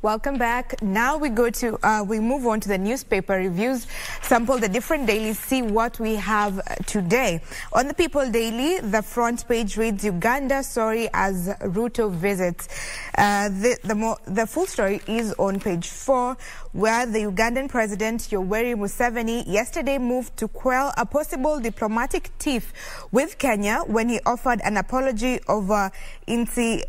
Welcome back. Now we move on to the newspaper reviews, sample the different dailies, see what we have today. On the People Daily, the front page reads Uganda sorry as Ruto visits. The full story is on page 4, where the Ugandan President Yoweri Museveni yesterday moved to quell a possible diplomatic tiff with Kenya when he offered an apology over incendiary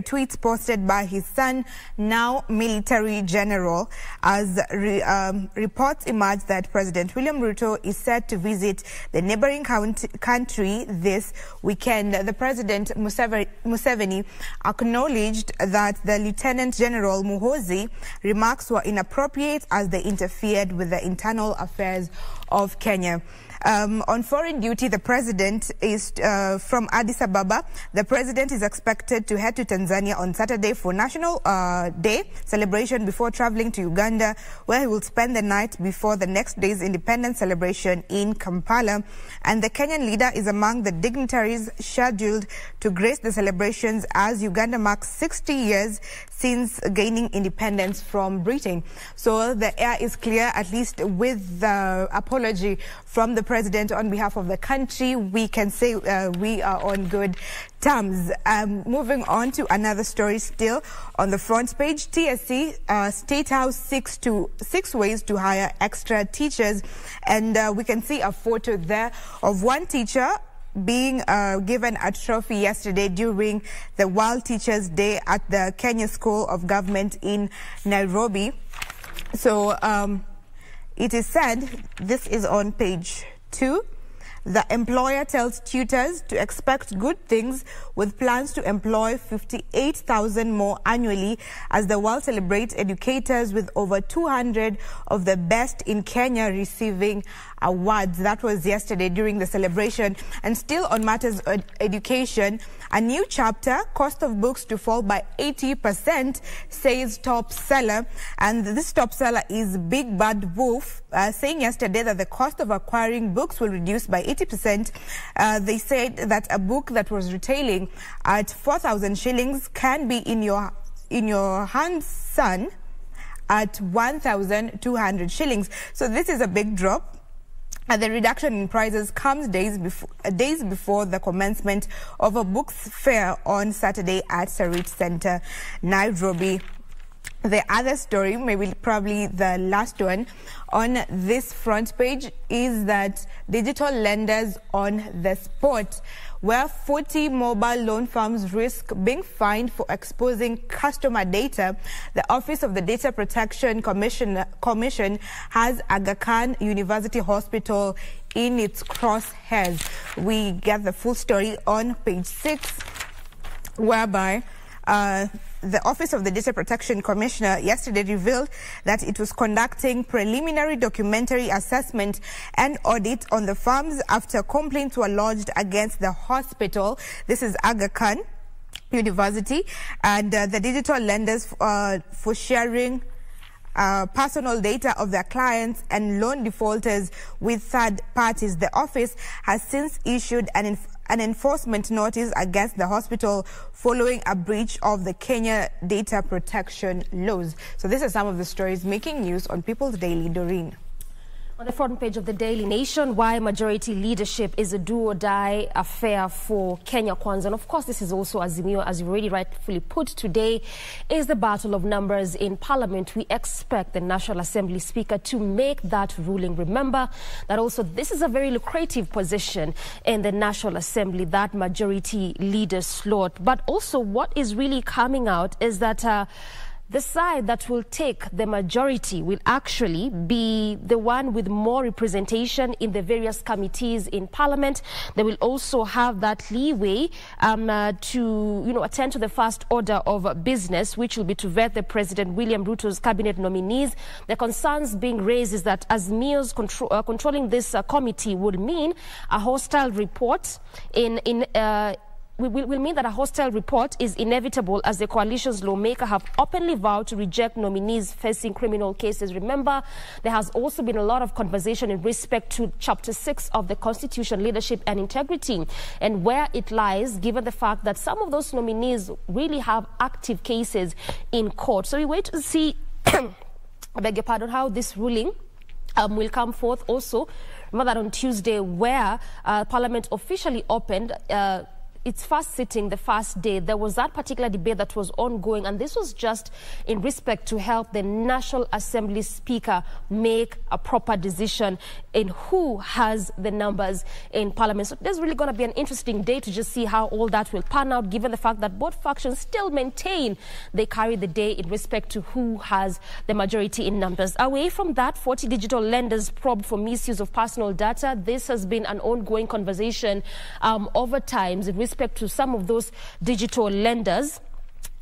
tweets posted by his son, now military general, as reports emerge that President William Ruto is set to visit the neighboring country this weekend. The President Museveni acknowledged that the Lieutenant General Muhoozi remarks were inappropriate as they interfered with the internal affairs of Kenya. On foreign duty, the president is from Addis Ababa. The president is expected to head to Tanzania on Saturday for National Day celebration before traveling to Uganda, where he will spend the night before the next day's independence celebration in Kampala. And the Kenyan leader is among the dignitaries scheduled to grace the celebrations as Uganda marks 60 years since gaining independence from Britain. So the air is clear, at least with the apology from the president on behalf of the country. We can say we are on good terms. Moving on to another story still on the front page, TSC State House 6 ways to hire extra teachers, and we can see a photo there of one teacher being given a trophy yesterday during the World Teachers Day at the Kenya School of Government in Nairobi. So it is said, this is on page 2, the employer tells tutors to expect good things with plans to employ 58,000 more annually as the world celebrates educators, with over 200 of the best in Kenya receiving awards. That was yesterday during the celebration. And still on matters of education, a new chapter, cost of books to fall by 80%, says top seller. And this top seller is Big Bad Wolf, saying yesterday that the cost of acquiring books will reduce by 80%. They said that a book that was retailing at 4,000 shillings can be in your hands, son, at 1,200 shillings. So this is a big drop. And the reduction in prices comes days before the commencement of a books fair on Saturday at Sarit Center, Nairobi. The other story, probably the last one on this front page, is that digital lenders on the spot, where 40 mobile loan firms risk being fined for exposing customer data. The Office of the Data Protection Commission has Aga Khan University Hospital in its crosshairs. We get the full story on page 6, whereby the Office of the Data Protection Commissioner yesterday revealed that it was conducting preliminary documentary assessment and audit on the firms after complaints were lodged against the hospital. This is Aga Khan University, and the digital lenders for sharing personal data of their clients and loan defaulters with third parties. The office has since issued an enforcement notice against the hospital following a breach of the Kenya data protection laws. So these are some of the stories making news on People's Daily. Doreen. On the front page of the Daily Nation, why majority leadership is a do-or-die affair for Kenya Kwanza. And of course, this is also Azimio, as you already rightfully put. Today is the battle of numbers in Parliament. We expect the National Assembly Speaker to make that ruling. Remember that also this is a very lucrative position in the National Assembly, that majority leader slot. But also what is really coming out is that the side that will take the majority will actually be the one with more representation in the various committees in Parliament. They will also have that leeway to attend to the first order of business, which will be to vet the President William Ruto's cabinet nominees. The concerns being raised is that Azimio's controlling this committee would mean a hostile report in will mean that a hostile report is inevitable, as the coalition's lawmakers have openly vowed to reject nominees facing criminal cases. Remember, there has also been a lot of conversation in respect to Chapter 6 of the Constitution, Leadership and Integrity, and where it lies, given the fact that some of those nominees really have active cases in court. So we wait to see, I beg your pardon, how this ruling will come forth. Also, remember that on Tuesday, where Parliament officially opened its first sitting, the first day, there was that particular debate that was ongoing, and this was just in respect to help the National Assembly Speaker make a proper decision in who has the numbers in Parliament. So there's really going to be an interesting day to just see how all that will pan out, given the fact that both factions still maintain they carry the day in respect to who has the majority in numbers. Away from that, 40 digital lenders probed for misuse of personal data. This has been an ongoing conversation over times in respect to some of those digital lenders.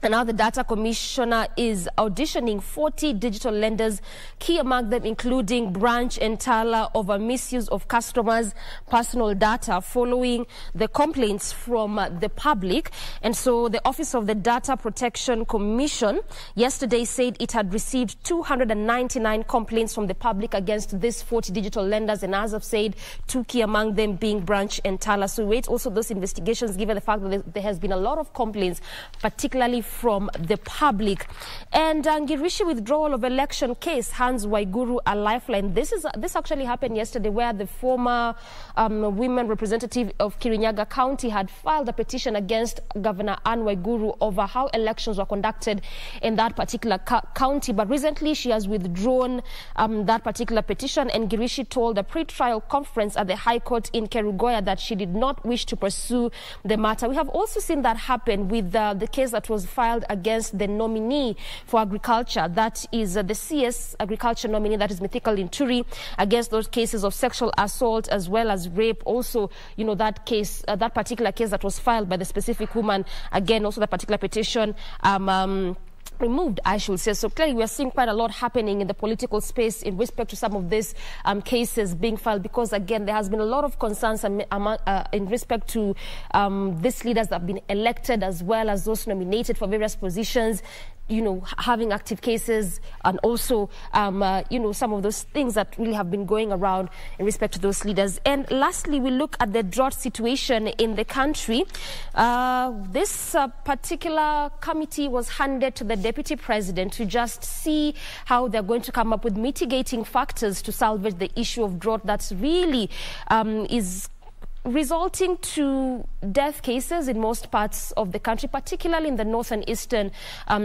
And now the Data Commissioner is auditioning 40 digital lenders, key among them including Branch and Tala, over misuse of customers' personal data following the complaints from the public. And so the Office of the Data Protection Commission yesterday said it had received 299 complaints from the public against these 40 digital lenders, and as I've said, two key among them being Branch and Tala. So wait also those investigations, given the fact that there has been a lot of complaints, particularly from the public. And Ngirishi withdrawal of election case hands Waiguru a lifeline. This actually happened yesterday, where the former women representative of Kirinyaga County had filed a petition against Governor Anne Waiguru over how elections were conducted in that particular county. But recently she has withdrawn that particular petition, and Ngirishi told a pre-trial conference at the High Court in Kerugoya that she did not wish to pursue the matter. We have also seen that happen with the case that was filed against the nominee for agriculture, that is the CS agriculture nominee, that is Mythical Inturi, against those cases of sexual assault as well as rape. Also, you know, that case, that particular case that was filed by the specific woman, again, also that particular petition removed, I should say. So clearly we are seeing quite a lot happening in the political space in respect to some of these cases being filed, because again there has been a lot of concerns in respect to these leaders that have been elected as well as those nominated for various positions, you know, having active cases, and also, you know, some of those things that really have been going around in respect to those leaders. And lastly, we look at the drought situation in the country. This particular committee was handed to the Deputy President to just see how they're going to come up with mitigating factors to salvage the issue of drought that's really is resulting to death cases in most parts of the country, particularly in the north and eastern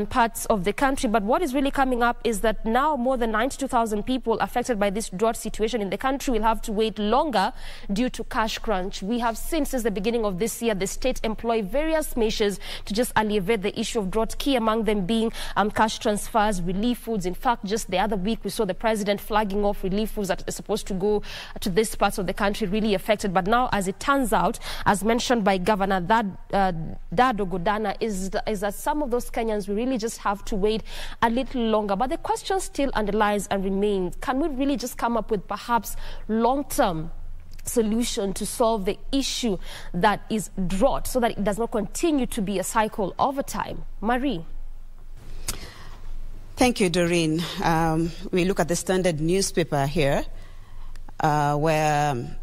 parts of the country. But what is really coming up is that now more than 92,000 people affected by this drought situation in the country will have to wait longer due to cash crunch. We have seen since the beginning of this year the state employ various measures to just alleviate the issue of drought, key among them being cash transfers, relief foods. In fact, just the other week we saw the president flagging off relief foods that are supposed to go to these parts of the country really affected. But now, as it turns out, as mentioned by Governor Dado Godana, is that some of those Kenyans will really just have to wait a little longer. But the question still underlies and remains, can we really just come up with perhaps long-term solution to solve the issue that is drought, so that it does not continue to be a cycle over time? Marie. Thank you, Doreen. We look at the Standard newspaper here, where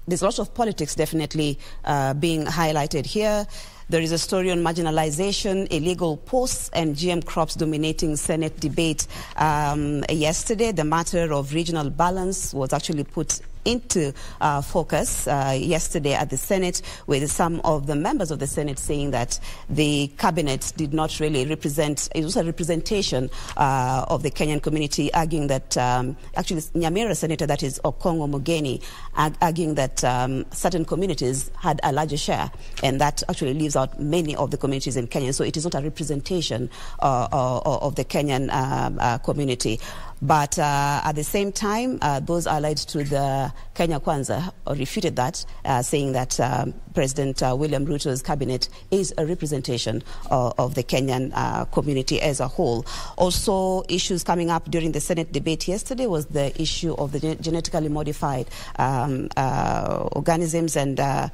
there's lots of politics definitely being highlighted here. There is a story on marginalization, illegal posts, and GM crops dominating Senate debate. Yesterday, the matter of regional balance was actually put into focus yesterday at the Senate, with some of the members of the Senate saying that the cabinet did not really represent, it was a representation of the Kenyan community, arguing that actually Nyamira Senator, that is Okongo Mugeni, arguing that certain communities had a larger share, and that actually leaves out many of the communities in Kenya. So it is not a representation of the Kenyan community. But at the same time, those allied to the Kenya Kwanza refuted that, saying that President William Ruto's cabinet is a representation of the Kenyan community as a whole. Also, issues coming up during the Senate debate yesterday was the issue of the genetically modified organisms, and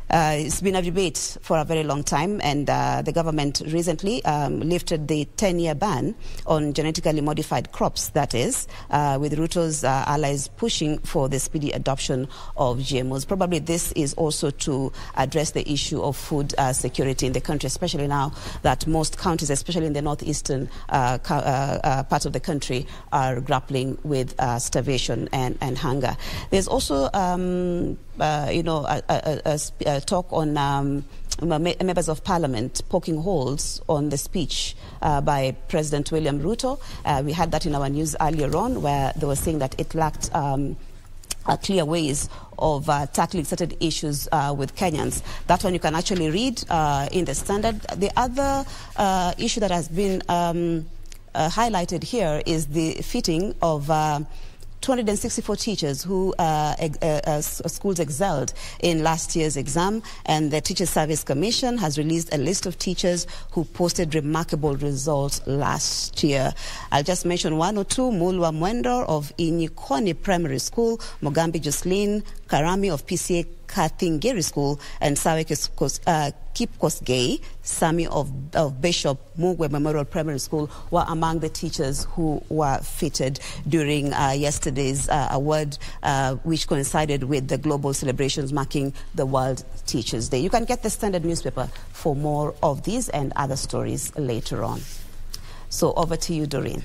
It's been a debate for a very long time, and the government recently lifted the 10-year ban on genetically modified crops, that is, with Ruto's allies pushing for the speedy adoption of GMOs. Probably this is also to address the issue of food security in the country, especially now that most counties, especially in the northeastern part of the country, are grappling with starvation and hunger. There's also talk on members of parliament poking holes on the speech by President William Ruto. We had that in our news earlier on, where they were saying that it lacked clear ways of tackling certain issues with Kenyans. That one you can actually read in the Standard. The other issue that has been highlighted here is the fitting of 264 teachers who schools excelled in last year's exam, and the Teacher Service Commission has released a list of teachers who posted remarkable results last year. I'll just mention one or two: Mulwa Mwendo of Inyikoni Primary School, Mogambi Jocelyn Karami of PCA Kathingeri School, and Sawe Kipkosgei Sami of Bishop Mugwe Memorial Primary School were among the teachers who were fitted during yesterday's award, which coincided with the global celebrations marking the World Teachers' Day. You can get the Standard newspaper for more of these and other stories later on. So over to you, Doreen.